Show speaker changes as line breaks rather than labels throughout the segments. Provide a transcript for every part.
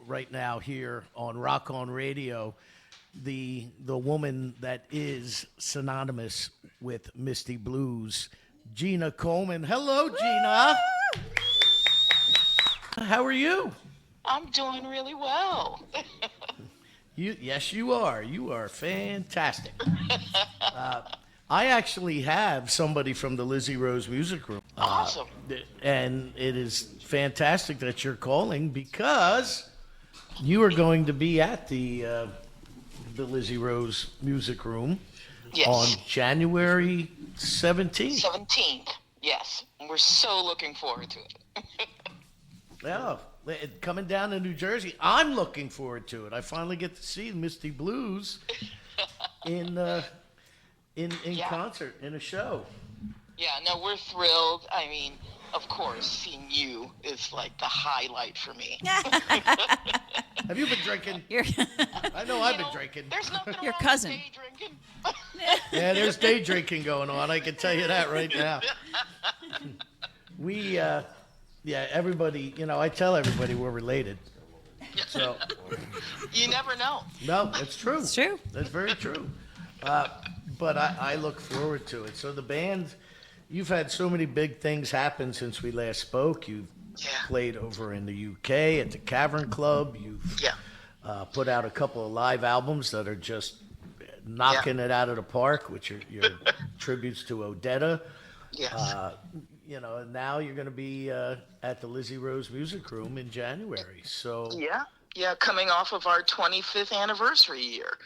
right now here on Rock On Radio, the woman that is synonymous with Misty Blues, Gina Coleman. Hello, Gina. How are you?
I'm doing really well.
Yes, you are. You are fantastic. I actually have somebody from the Lizzie Rose Music Room.
Awesome.
And it is fantastic that you're calling because you are going to be at the Lizzie Rose Music Room on January 17th.
17th, yes. We're so looking forward to it.
Yeah, coming down to New Jersey, I'm looking forward to it. I finally get to see Misty Blues in concert, in a show.
Yeah, no, we're thrilled. I mean, of course, seeing you is like the highlight for me.
Have you been drinking? I know I've been drinking.
There's nothing
Your
wrong
cousin.
with day drinking.
Yeah, there's day drinking going on. I can tell you that right now. Everybody, I tell everybody we're related. So
You never know.
no, it's true.
It's true.
That's very true. But I look forward to it. So the band, you've had so many big things happen since we last spoke. You've played over in the UK at the Cavern Club. You've put out a couple of live albums that are just knocking it out of the park, which are your tributes to 𝘬𝘬𝘳𝘬.
Yes.
And now you're going to be at the Lizzie Rose Music Room in January. So
Yeah, coming off of our 25th anniversary year.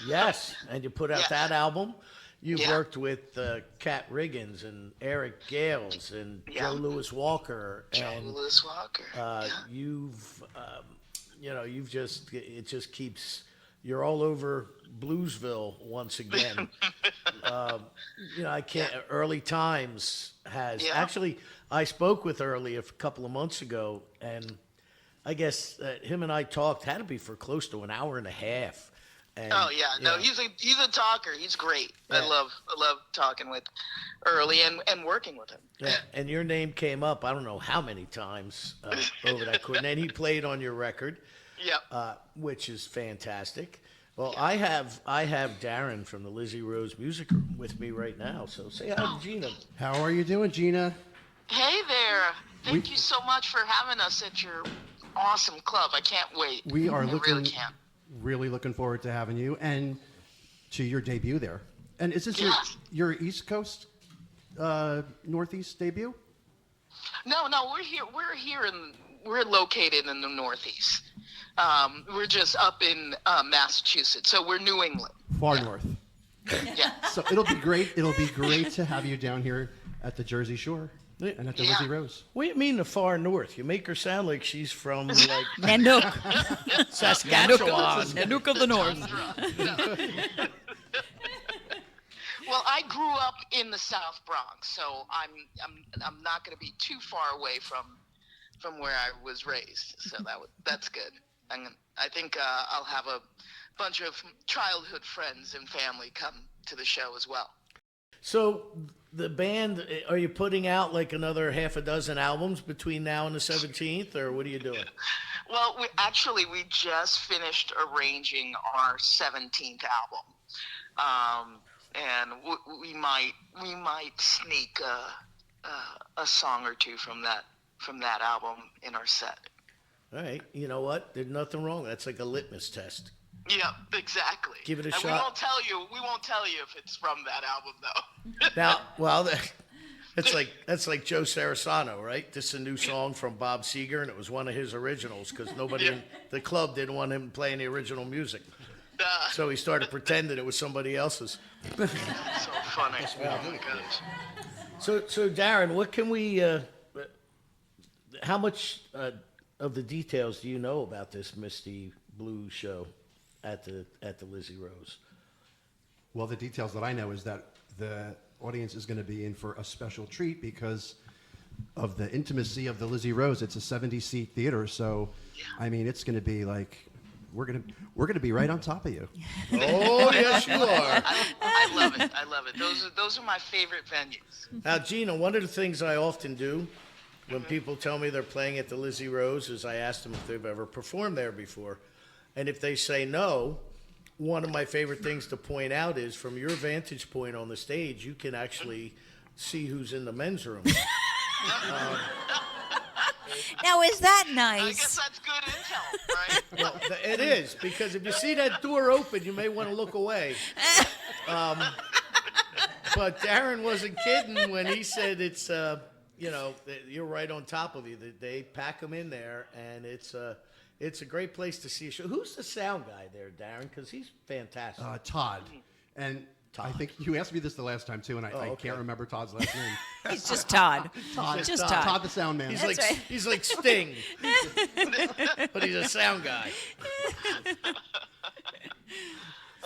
yes, and you put out that album. You've
Yeah.
worked with Kat Riggins and 𝘱𝑒𝑗 Gales and 𝑗oe Louis Walker. You've it just keeps, you're all over Bluesville once again. I can't, Early Times has, actually, I spoke with Early a couple of months ago, and I guess him and I talked, had to be for close to an hour and a half. And,
he's a talker. He's great.
Yeah.
I love talking with Early and working with him.
Yeah, and your name came up, I don't know how many times over that course. And he played on your record, which is fantastic. Well, I have Darren from the Lizzie Rose Music Room with me right now. So say hi to Gina.
How are you doing, Gina?
Hey there. Thank you so much for having us at your awesome club. I can't wait.
We are
really
looking forward to having you and to your debut there. And is this your East Coast, Northeast debut?
No, we're located in the Northeast. We're just up in Massachusetts, so we're New England.
Far north.
Yeah.
So it'll be great. It'll be great to have you down here at the Jersey Shore and at the Lizzie Rose.
What do you mean the far north? You make her sound like she's from like
Nanook.
Saskatchewan.
Nanook of the North.
Well, I grew up in the South Bronx, so I'm not going to be too far away from where I was raised. So that's good. I think I'll have a bunch of childhood friends and family come to the show as well.
So the band, are you putting out like another half a dozen albums between now and the 17th, or what are you doing?
Well, we just finished arranging our 17th album, and we might sneak a song or two from that album in our set.
All right, you know what? There's nothing wrong. That's like a litmus test.
Yeah, exactly.
Give it a shot.
We won't tell you if it's from that album, though.
Now, well, that's like Joe Sarasano, right? This is a new song from Bob Seger, and it was one of his originals because nobody in the club didn't want him playing the original music. So he started pretending it was somebody else's.
So funny. Oh my gosh.
So Darren, what can we? How much of the details do you know about this Misty Blues show at the Lizzie Rose?
Well, the details that I know is that the audience is going to be in for a special treat because of the intimacy of the Lizzie Rose. It's a 70-seat theater, so I mean, it's going to be like we're going to be right on top of you.
Oh, yes, you are.
I love it. Those are my favorite venues.
Now, Gina, one of the things I often do when people tell me they're playing at the Lizzie Rose is I ask them if they've ever performed there before. And if they say no, one of my favorite things to point out is from your vantage point on the stage, you can actually see who's in the men's room.
Now, is that
I
nice?
guess that's good intel, right?
Well, it is, because if you see that door open, you may want to look away. But Darren wasn't kidding when he said it's, you're right on top of you. They pack them in there, and it's a great place to see a show. Who's the sound guy there, Darren? Because he's fantastic.
Todd. And I think you asked me this the last time, too, and I can't remember Todd's last name.
He's just Todd.
Todd.
Just
Todd.
Todd.
Todd the sound man.
He's like Sting, but he's a sound guy.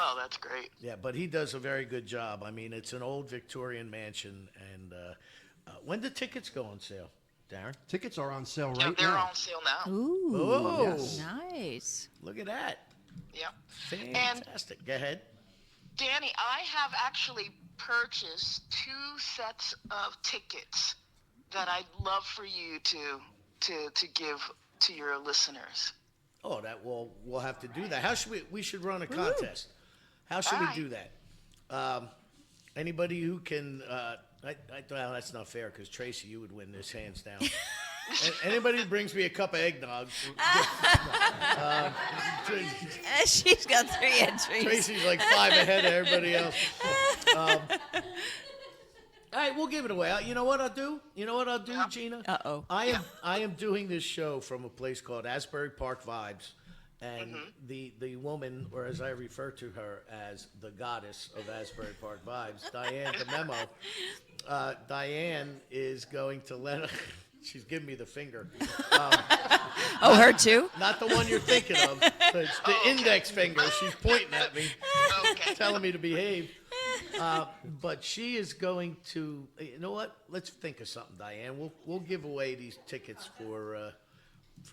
Oh, that's great.
Yeah, but he does a very good job. I mean, it's an old Victorian mansion, and when do tickets go on sale, Darren?
Tickets are on sale
Yeah,
right
they're
now.
on sale now.
Ooh,
Oh,
Yes.
nice.
look at that.
Yep.
Fantastic. Go ahead.
Danny, I have actually purchased 2 sets of tickets that I'd love for you to give to your listeners.
Oh, we'll have to do that. How should we should run a contest. How should we
Alright.
do that? Anybody who can, well, that's not fair because Tracy, you would win this hands down. Anybody who brings me a cup of eggnog.
She's got 3 entries.
Tracy's like 5 ahead of everybody else. All right, we'll give it away. You know what I'll do? Gina?
Uh-oh.
I am doing this show from a place called Asbury Park Vibes, and the woman, or as I refer to her as the goddess of Asbury Park Vibes, Diane DeMemo. Diane is going to let her. She's giving me the finger.
Oh, her too?
Not the one you're thinking of. But it's the index finger. She's pointing at me,
Okay.
telling me to behave. But she is going to. You know what? Let's think of something, Diane. We'll give away these tickets for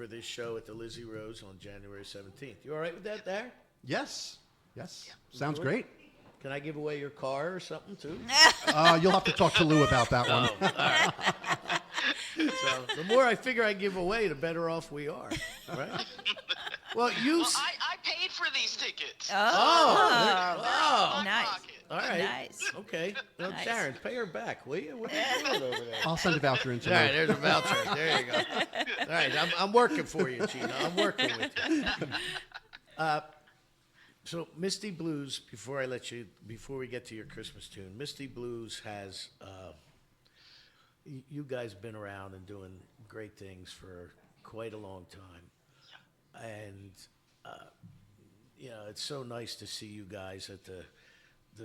this show at the Lizzie Rose on January 17th. You all right with that, there?
Yes. Sounds great.
Can I give away your car or something too?
You'll have to talk to Lou about that one.
So the more I figure I give away, the better off we are, right? Well,
I paid for these tickets.
Oh,
nice.
Pocket.
all right.
Nice.
Okay. Well,
Nice.
Darren, pay her back, will you? What are you doing over there?
I'll send a voucher in
All right,
tonight.
there's a voucher. There you go. All right, I'm working for you, Gina. I'm working with you. So Misty Blues, before we get to your Christmas tune, Misty Blues has, you guys been around and doing great things for quite a long time. And, it's so nice to see you guys at the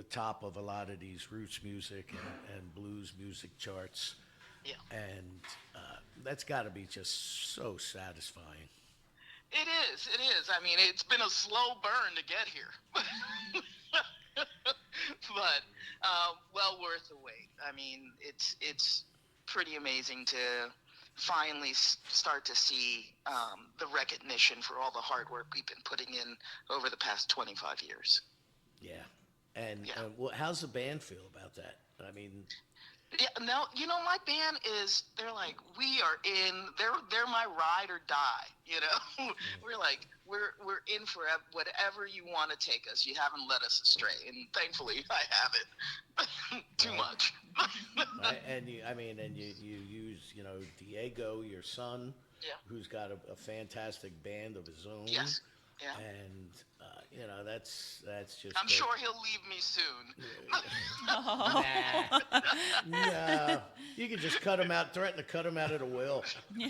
top of a lot of these roots music and blues music charts.
Yeah.
And that's got to be just so satisfying.
It is. I mean, it's been a slow burn to get here. But well worth the wait. I mean, it's pretty amazing to finally start to see the recognition for all the hard work we've been putting in over the past 25 years.
Yeah. And how's the band feel about that? I mean,
yeah, no, my band is, they're like, they're my ride or die, We're like, we're in for whatever you want to take us. You haven't led us astray, and thankfully I haven't too much.
and you use, 𝑑𝐴𝐤𝐤, your son, who's got a fantastic band of his own.
Yes. Yeah.
And, that's just.
I'm sure he'll leave me soon.
No, you can just threaten to cut him out of the will.
He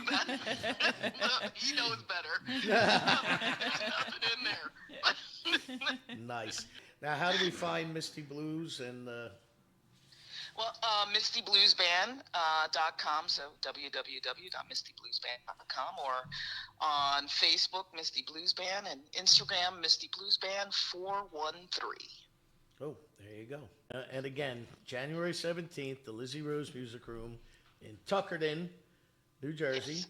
knows better. There's nothing in there.
Nice. Now, how do we find Misty Blues and?
Well, MistyBluesBand.com, so www.MistyBluesBand.com, or on Facebook, Misty Blues Band, and Instagram, Misty Blues Band 413.
Oh, there you go. And again, January 17th, the Lizzie Rose Music Room in Tuckerton, New Jersey.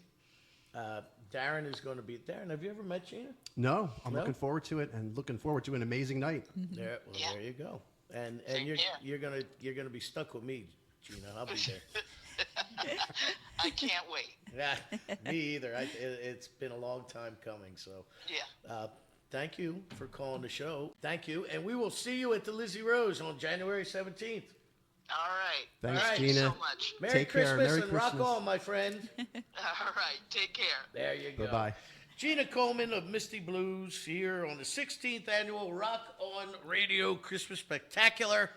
Yes.
Darren is going to be. Darren, have you ever met Gina?
No, I'm
No?
looking forward to it and looking forward to an amazing night.
There you go. And
Same
you're
here.
you're gonna be stuck with me, Gina. I'll be there.
I can't wait.
Yeah, me either. It's been a long time coming. So,
Yeah.
Thank you for calling the show. Thank you, and we will see you at the Lizzie Rose on January 17th.
All right.
Thanks,
All right.
Gina.
Thank you so much.
Merry
Take care.
Christmas
Merry
and rock
Christmas.
on, my friend.
All right. Take care.
There you go.
Bye-bye.
Gina Coleman of Misty Blues here on the 16th annual Rock On Radio Christmas Spectacular.